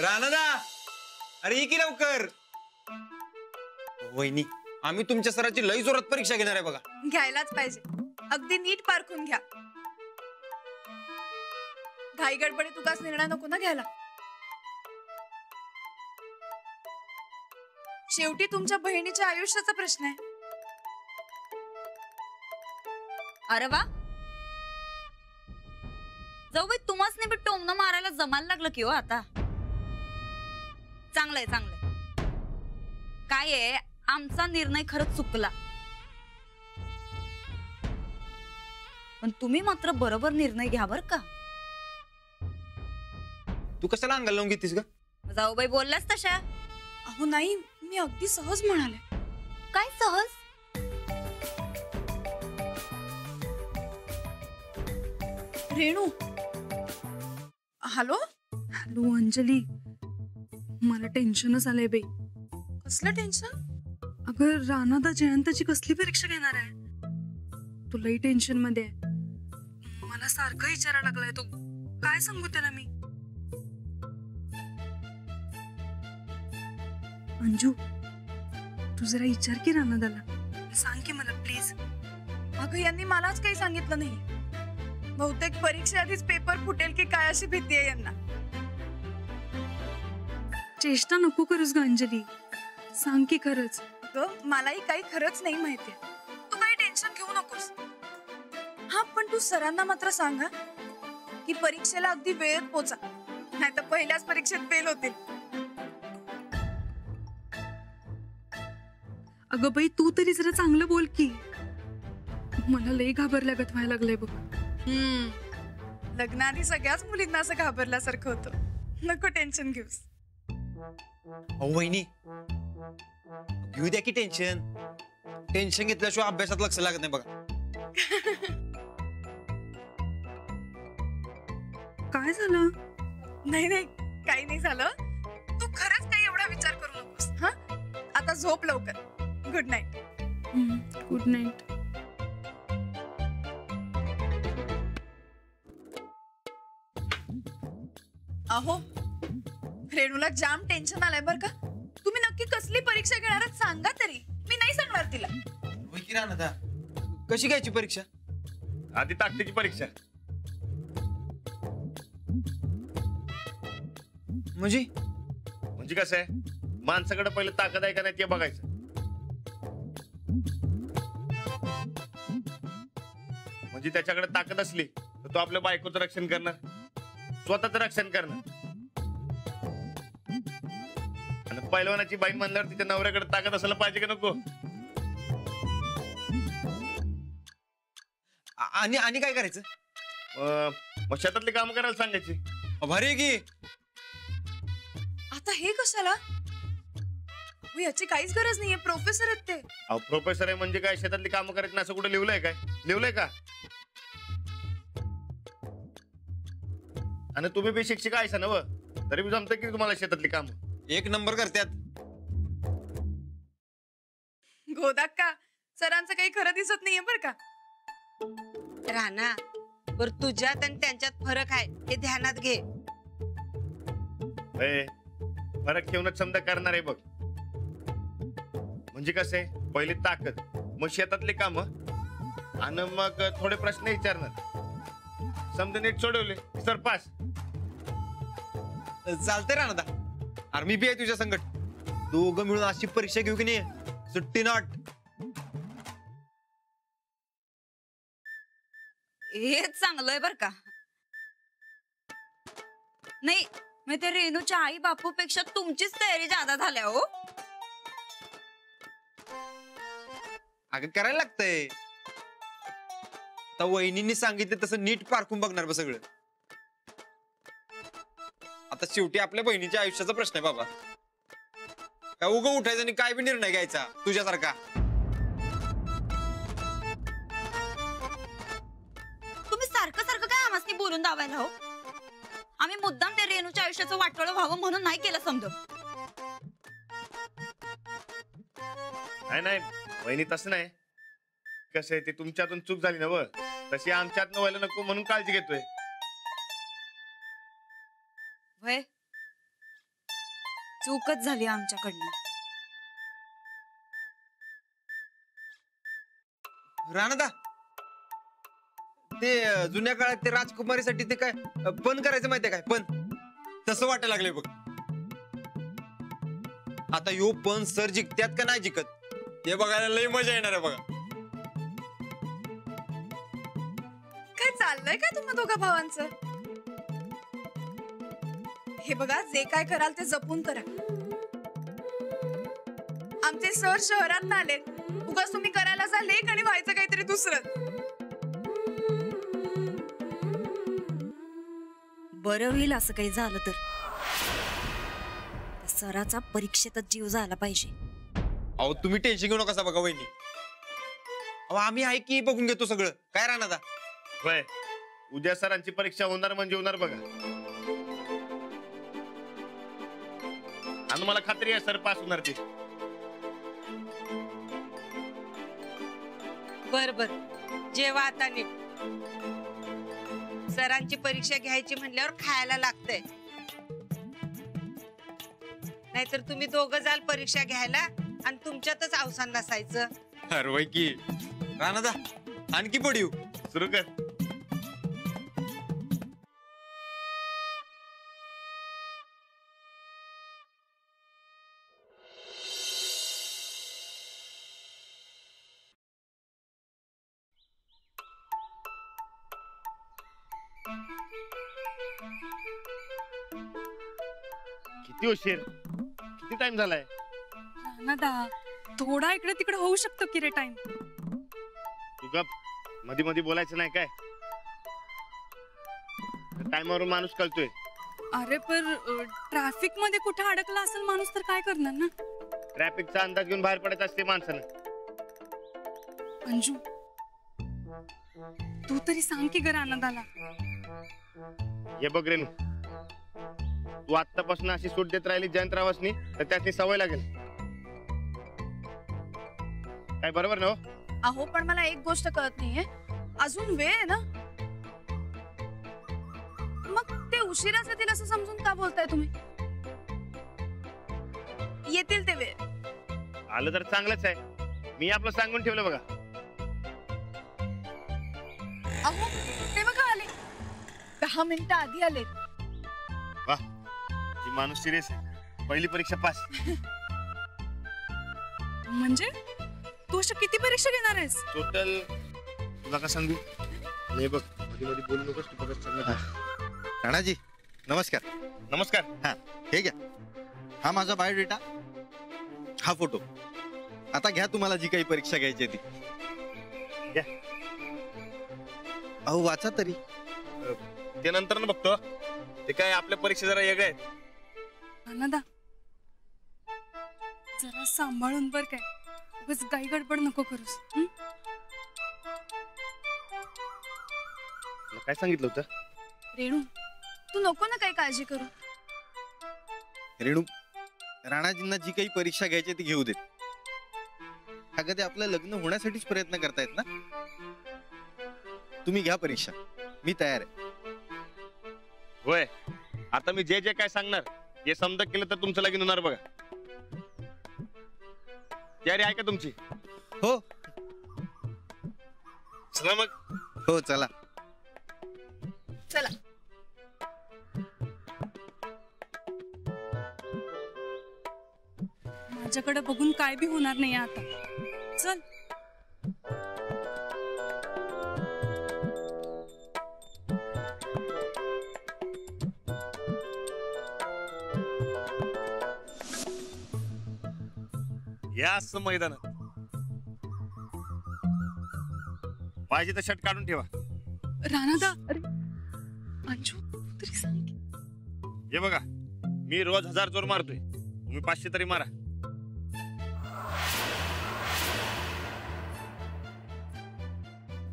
राणादा, अरे ये की लवकर. वहिनी, आम्ही तुमच्या सराची लई जोरात परीक्षा घेणार आहे बघा. घ्यायलाच पाहिजे. अगदी नीट पारखून घ्या. घाई गडबडी तुकाच निर्णय नको ना घ्यायला. शेवटी तुमच्या बहिणीच्या आयुष्याचा प्रश्न आहे. अरे वा, जाऊ बाई, तुम्हाच नाही टोमणं मारायला जमायला लागलं की हो आता. चांगलंय चांगलंय. काय आहे, आमचा निर्णय खरंच चुकला, पण तुम्ही मात्र बरोबर निर्णय घ्या बर का. तू कशाला अंगाला लावून घेतीस ग? जाऊ बाई बोलल्यास तशा. अहो नाही, मी अगदी सहज म्हणाले. काय सहज? रेणू. हॅलो. हॅलो अंजली, मला टेन्शनच आलंय बाई. कसलं टेन्शन? अगं राणादा जयंताची कसली परीक्षा घेणार आहे? तुलाही टेन्शन मध्ये आहे. मला सारखं विचारायला लागलाय तो. काय सांगू त्याला मी? अंजू, तू जरा विचार की राणादाला. सांग की मला प्लीज. अगं यांनी मलाच काही सांगितलं नाही. बहुतेक परीक्षेआधीच पेपर फुटेल की काय अशी भीती आहे यांना. चेष्टा नको करूस ग अंजली, सांग की खरंच. अगं मलाही काही खरंच नाही माहितीये. तू काही टेन्शन घेऊ नकोस. हा, पण तू सरांना मात्र सांगा की परीक्षेला अगदी वेळेत पोचा, नाहीतर पहिल्याच परीक्षेत फेल होतील. अगं बाई, तू तरी जरा चांगलं बोल की. मला लई घाबरल्यागत व्हायला लागलंय बघ. लग्नाआधी सगळ्याच मुलींना असं घाबरल्यासारखं होतं. नको टेन्शन घेऊस. अहो वहिनी, घेऊ द्या की टेन्शन. टेन्शन घेतल्याशिवाय अभ्यासात लक्ष लागत नाही बघा. काय झालं? नाही नाही, काही नाही झालं. तू खरंच काही एवढा विचार करू नकोस. हा, आता झोप लवकर. Good night. Good night. अहो, रेणूला जाम टेन्शन आलंय बर का. तुम्ही नक्की कसली परीक्षा घेणार आहात सांगा तरी. मी नाही सांगणार तिला. राणादा, कशी घ्यायची परीक्षा? आधी ताकदीची परीक्षा. म्हणजे कसं आहे, माणसाकडे पहिलं ताकद आहे का नाही ते बघायचं. म्हणजे त्याच्याकडे ताकद असली तर तो आपल्या बायकोचं रक्षण करणार, स्वतःचं रक्षण करणार. आणि पैलवानाची बाई म्हणल्यावर तिच्या नवऱ्याकडे ताकद असायला पाहिजे का नको? आणि काय करायचं? मग शेतातली काम करायला सांगायची. भारी की. आता हे कशाला? याची काहीच गरज नाहीये. प्रोफेसर आहेत ते. अहो प्रोफेसर आहे म्हणजे काय शेतातली कामं करायची असं कुठे लिहिलंय काय? लिहिलंय का? आणि तुम्ही बी शिक्षिका आहेसा ना, तरी बी जमतं की तुम्हाला शेतातली काम? एक नंबर करतात. गोदाक्का, सरांचं काही खरं दिसत नाहीये बर का. राणा, बर तुझ्यात आणि त्यांच्यात फरक आहे हे ध्यानात घे. फरक ठेवूनच समजा करणार आहे बघ. म्हणजे कसं आहे, पहिली ताकद, मग शेतातले काम, आणि मग थोडे प्रश्न विचारणार. समजा नीट सोडवले सर पास. चालतंय राणादा. अरे मी बी आहे तुझ्या संकट. दोघं मिळून अशी परीक्षा घेऊ की नाही, सुट्टी नॉट. हेच चांगलंय बर का. नाही, मी ते रेणूच्या आई बापूपेक्षा तुमचीच तयारी जादा झाल्या हो. अगं करायला लागतंय. तर वहिनींनी सांगितलं तसं नीट पारखून बघणार बा सगळं. आता शेवटी आपल्या बहिणीच्या आयुष्याचा प्रश्न आहे बाबा. काय उगं उठायचं आणि काय बी निर्णय घ्यायचा तुझ्यासारखा. तुम्ही सारखं सारखं काय आम्हासनी बोलून दावायला हो? आम्ही मुद्दाम त्या रेणूच्या आयुष्याचं वाटोळं व्हावं म्हणून नाही केलं समजा. नाही वहिनी, तसं नाही. कसं आहे, ते तुमच्यातून चूक झाली ना, तशी आमच्यात व्हायला नको म्हणून काळजी घेतोय. वय चूकच झाली आमच्याकडनं. राणादा ते जुन्या काळात ते राजकुमारीसाठी ते काय पण करायचं माहितीये काय पण तसं वाटायला लागलंय बघ. आता यो पण सर जिंकत्यात का नाही जिंकत हे बघायला लय मजा येणार आहे बघा. काय चाललंय काय तुम्हा दोघा भावांचं? हे बघा, जे काय कराल ते जपून करा. आमचे सर शहरात आले, उगाच तुम्ही करायला जा लेख आणि व्हायचं काहीतरी दुसरं. बरं होईल असं काही झालं तर. त्या सराचा परीक्षेतच जीव झाला पाहिजे. अहो तुम्ही टेन्शन घेऊ नका बघा वहिनी. अहो आम्ही आहे की बघून घेतो सगळं. काय राणादा? होय, उद्या सरांची परीक्षा होणार म्हणजे होणार बघा. आणि मला खात्री आहे सर पास होणार ते. बर बर, जेवा आता नीट. सरांची परीक्षा घ्यायची म्हणल्यावर खायला लागतंय. नाहीतर तुम्ही दोघं जाल परीक्षा घ्यायला आणि तुमच्यातच अवसान नसायचं. अरे वय की राणादा आणखी पडीव सुरू कर. किती उशीर, किती टाइम झालाय? रानादा थोडा इकडे तिकडे होऊ शकतो की रे टाइम. तू गप, मध्ये मध्ये बोलायचं नाही काय? टाइमवर माणूस कळतोय. अरे पर ट्रॅफिक मध्ये कुठे अडकला असेल माणूस तर काय करणार ना. ट्रॅफिकचा अंदाज घेऊन बाहेर पडायचं असते माणसानं. अंजू तू तरी सांग की ग रानादाला. हे बघ रेणू, तू आतापासून अशी सूट देत राहिली जयंतरावासनी तर त्याची सवय लागेल. काय बरोबर ना? अहो पण मला एक गोष्ट कळत नाहीये, अजून वेळ आहे ना. मग ते उशिराच येतील असं समजून का बोलताय तुम्ही? येतील ते वेळ. आलं तर चांगलंच आहे. मी आपलं सांगून ठेवलं बघा. अहो ते बघा आले, 10 मिनिटं आधी आले. वा, जी माणूस सिरियस आहे. पहिली परीक्षा पास. म्हणजे तू अशा किती परीक्षा घेणार आहेस? टोटल तुला का सांगू? नाही बघ, मध्ये मध्ये बोलू नकोस. तू बघत सांग. राणाजी नमस्कार. नमस्कार. हा हे घ्या, हा माझा बायोडेटा, हा फोटो. आता घ्या तुम्हाला जी काही परीक्षा घ्यायची ती. घ्या. अहो वाचा तरी. ते नंतर ना बघतो. ते काय आपल्या परीक्षा जरा वेगळ्या आहेत. रानादा जरा सांभाळून बर काय, उगाच गाई गडबड नको करूस. तुला काय सांगितलं होतं? रेणू तू नको ना काही काळजी करू. रेणू, राणाजींना जी काही परीक्षा घ्यायची ती घेऊ देत. अगं ते आपलं लग्न होण्यासाठीच प्रयत्न करतायत ना. तुम्ही घ्या परीक्षा, मी तयार आहे. होय, आता मी जे जे काय सांगणार हे समजा केलं तर तुमचं लगीन होणार बघा. तयारी आहे का तुमची? हो चला मग. हो चला. चला. माझ्याकडे बघून काय बी होणार नाही आता. चल. या असं मैदानात पाहिजे तर शर्ट काढून ठेवा. रानादा अरे अंजू तरी सांग की. हे बघा, मी रोज 1000 जोर मारतोय, तुम्ही 500 तरी मारा.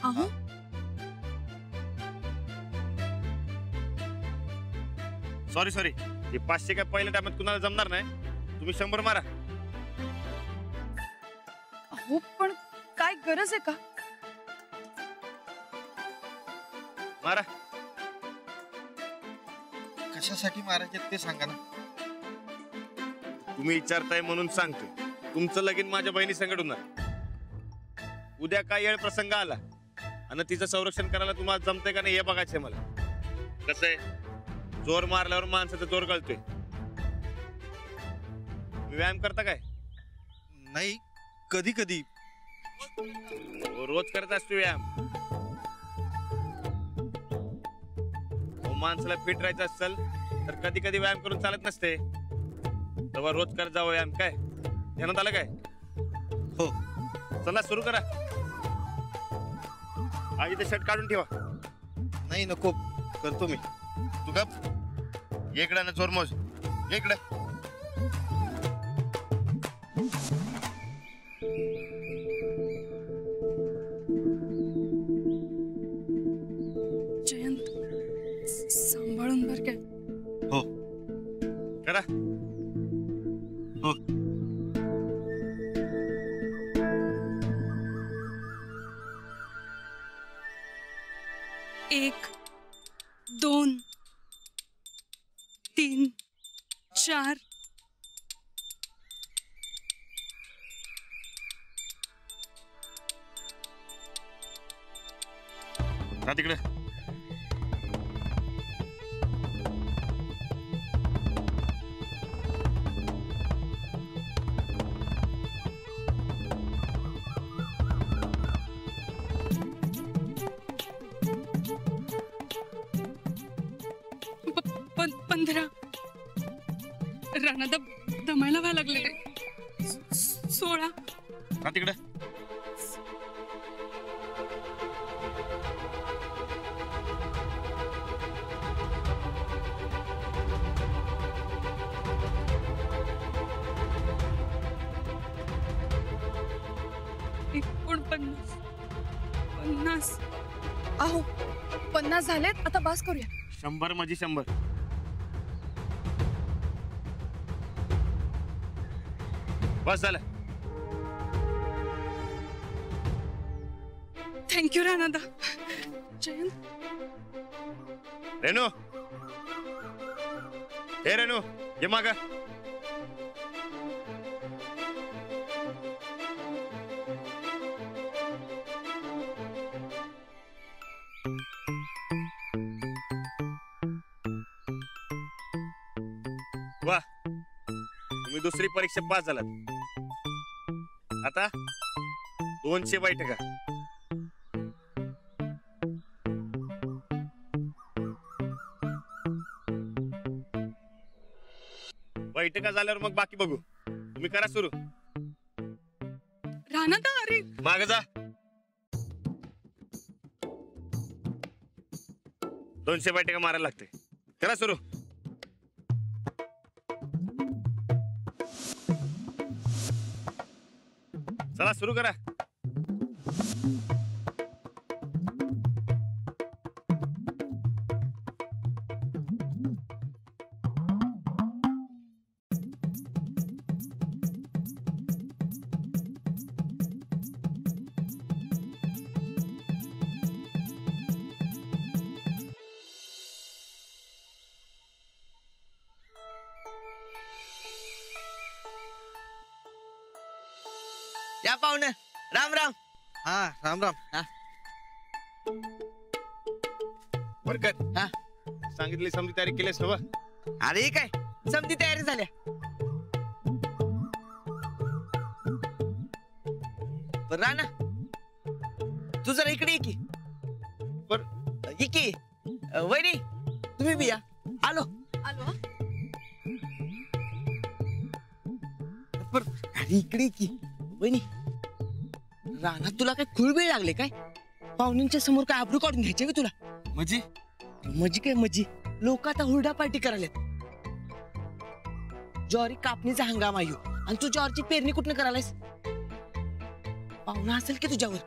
अहो सॉरी सॉरी, हे 500 काय पहिल्या टाइमात कुणाला जमणार नाही. तुम्ही 100 मारा. अहो पण काय गरज आहे का? मारा. कशासाठी मारायचे ते सांगा ना. तुम्ही विचारताय म्हणून सांगतो, तुमचं लगीन माझ्या बहिणी संकट होणार. उद्या काय येळ प्रसंग आला आणि तिचं संरक्षण करायला तुम्हाला जमतंय का नाही हे बघायचंय मला. कसं आहे, जोर मारल्यावर माणसाचा जोर कळतोय. तुम्ही व्यायाम करता काय? नाही, कधी कधी. रोज करत असतो व्यायाम. माणसाला फिट राहायचं असेल तर कधी कधी व्यायाम करून चालत नसते. तेव्हा रोज करत जावं व्यायाम. काय ध्यानात आलं काय? हो. चला सुरू करा. आई ते शर्ट काढून ठेवा. नाही, नको, करतो मी. तू गप. इकडे ना जोर मोज. इकडे. जयंत, सांभाळून बर काय. हो. करा. हो. 1 2 3 4. जा तिकडे. प- 15. राणा दमायला व्हायला लागले रे. 16. जा तिकडे. एकोणपन्नास. 50. अहो 50 झालेत, आता बास करूया. 100 म्हणजे 100. बस झालं. थँक्यू राणादा. जयंत, रेणू. हे रेणू, ये मागा. वा, तुम्ही दुसरी परीक्षा पास झालात. आता 200 बैठका. बैठका झाल्यावर मग बाकी बघू. तुम्ही करा सुरू. राणादा, अरे माग जा. 200 बैठका मारायला लागते. करा सुरू. चला सुरू करा. या पाहुणं, राम राम. हा, राम राम. बरकत. हा. सांगितली समजी तयारी केलीस ना? अरे हे काय, समधी तयारी झाल्या. बरं राणा, तू जरा इकडे ये की. बर. ये की. वहिनी, तुम्ही बी या. आलो. आलो. अरे इकडे ये की. वहिनी, राणा तुला काय खूळ वेळ लागले काय? पाहुण्यांच्या समोर काय आबरू काढून घ्यायचे का तुला? म्हणजे मजी काय मजी, लोक आता हुरडा पार्टी करायला. ज्वारी कापणीचा हंगाम आहे ह्यो. आणि तू ज्वारीची पेरणी कुठनं करायलास? पाहुणा असेल की तुझ्यावर?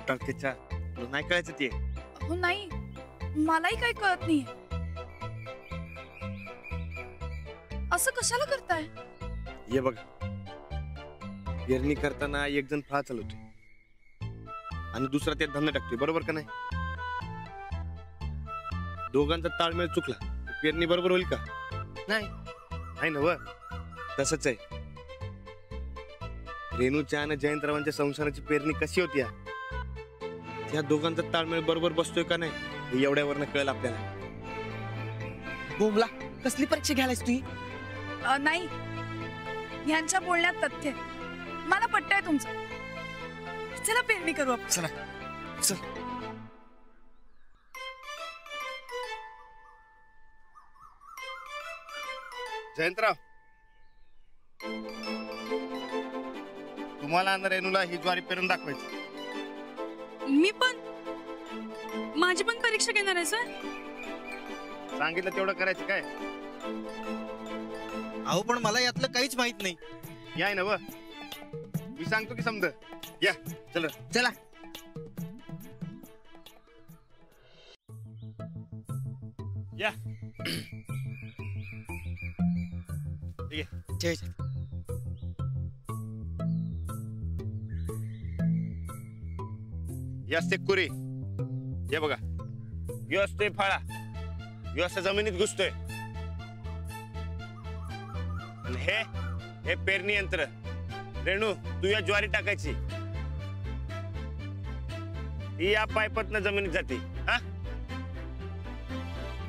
टाकेच्या तुला नाही कळायचं ते. हो नाही, मलाही काही कळत नाहीये. असं कशाला करताय? ये बघ, पेरणी करताना एक जण फळा चालवतोय आणि दुसरा त्यात धान्य टाकतोय, बरोबर का नाही? दोघांचा ताळमेळ चुकला पेरणी बरोबर होईल का? नाही. नाही ना व. तसंच आहे. रेणूच्या आणि जयंतरावांच्या संसाराची पेरणी कशी होती या? त्या दोघांचा ताळमेळ बरोबर बसतोय का नाही हे एवढ्यावरनं कळेल आपल्याला. बोमला कसली परीक्षा घ्यायलास तू? नाही, यांच्या बोलण्यात तथ्य आहे. मला पटतंय तुमचं. चला पेरणी करू आपण. चला चल. जयंतराव, तुम्हाला आणि रेणूला ही ज्वारी पेरून दाखवायची. मी पण माझी पण परीक्षा घेणार आहे सर. सांगितलं तेवढं करायचं काय? अहो पण मला यातलं काहीच माहित नाही. याय ना व, मी सांगतो की समज. या चल. चला. या ठीक आहे. जय जय. या असते कुरी. हे बघा, यो असतोय फाळा. यो असं जमिनीत घुसतोय. आणि हे पेरणी यंत्र. रेणू, तू या ज्वारी टाकायची. ही या पायपातनं जमिनीत जाते. हा,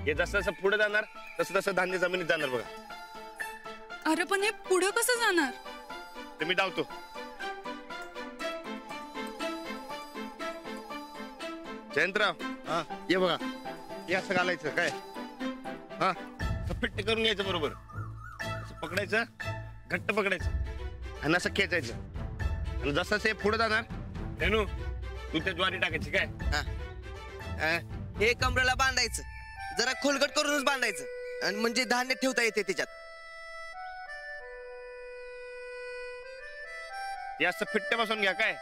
हे जसं जसं पुढे जाणार तसं तसं धान्य जमिनीत जाणार. बघा. अरे पण हे पुढे कसं जाणार? ते मी धावतो. जयंतराव, हा ये बघा, हे असं घालायचं काय. हा, असं फिट्ट करून घ्यायचं बरोबर. असं पकडायचं, घट्ट पकडायचं आणि असं खेचायचं. आणि जसं हे पुढे जाणार, रेणू तू त्या ज्वारी टाकायची काय. हे कमरेला बांधायचं, जरा खोलगट करूनच बांधायचं, आणि म्हणजे धान्य ठेवता येते त्याच्यात. हे असं फिट्ट बसून घ्या काय.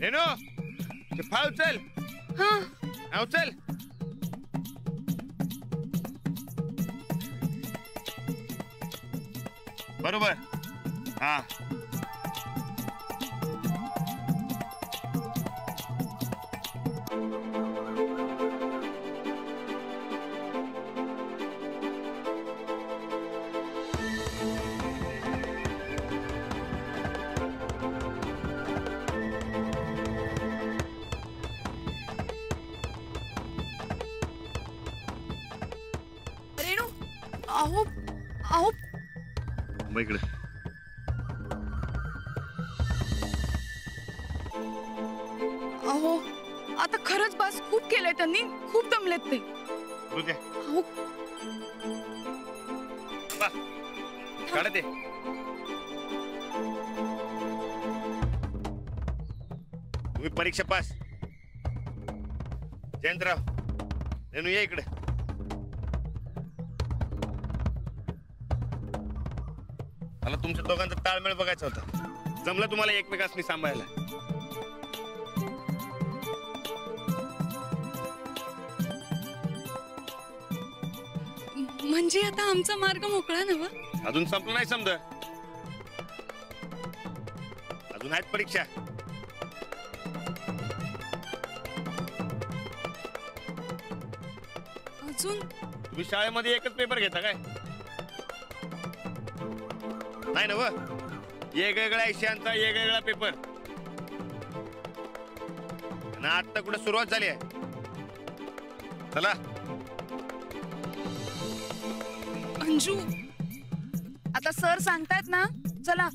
रेणू, ते फाळ उचल. हा, उचल. बरोबर. हा, रेणू, अहो अहो मग इकडे. अहो आता खरंच बस खूप केलंय त्यांनी. खूप दमलेत ते. बघू द्या. अहो काढा ते. तुम्ही परीक्षा पास. जयंतराव, रेणू ये इकडे. मला तुमच्या दोघांचा ताळमेळ बघायचा होता. जमलं तुम्हाला एकमेकांनी सांभाळायला. म्हणजे आता आमचा मार्ग मोकळा नवा? अजून संपलं नाही समजा. अजून आहेत परीक्षा. अजून तुम्ही शाळेमध्ये एकच पेपर घेता काय? नाही ना व, वेगवेगळ्या विषयांचा वेगवेगळा पेपर. आणि आता कुठे सुरुवात झाली आहे. चला. अंजू, आता सर सांगतायत ना, चला.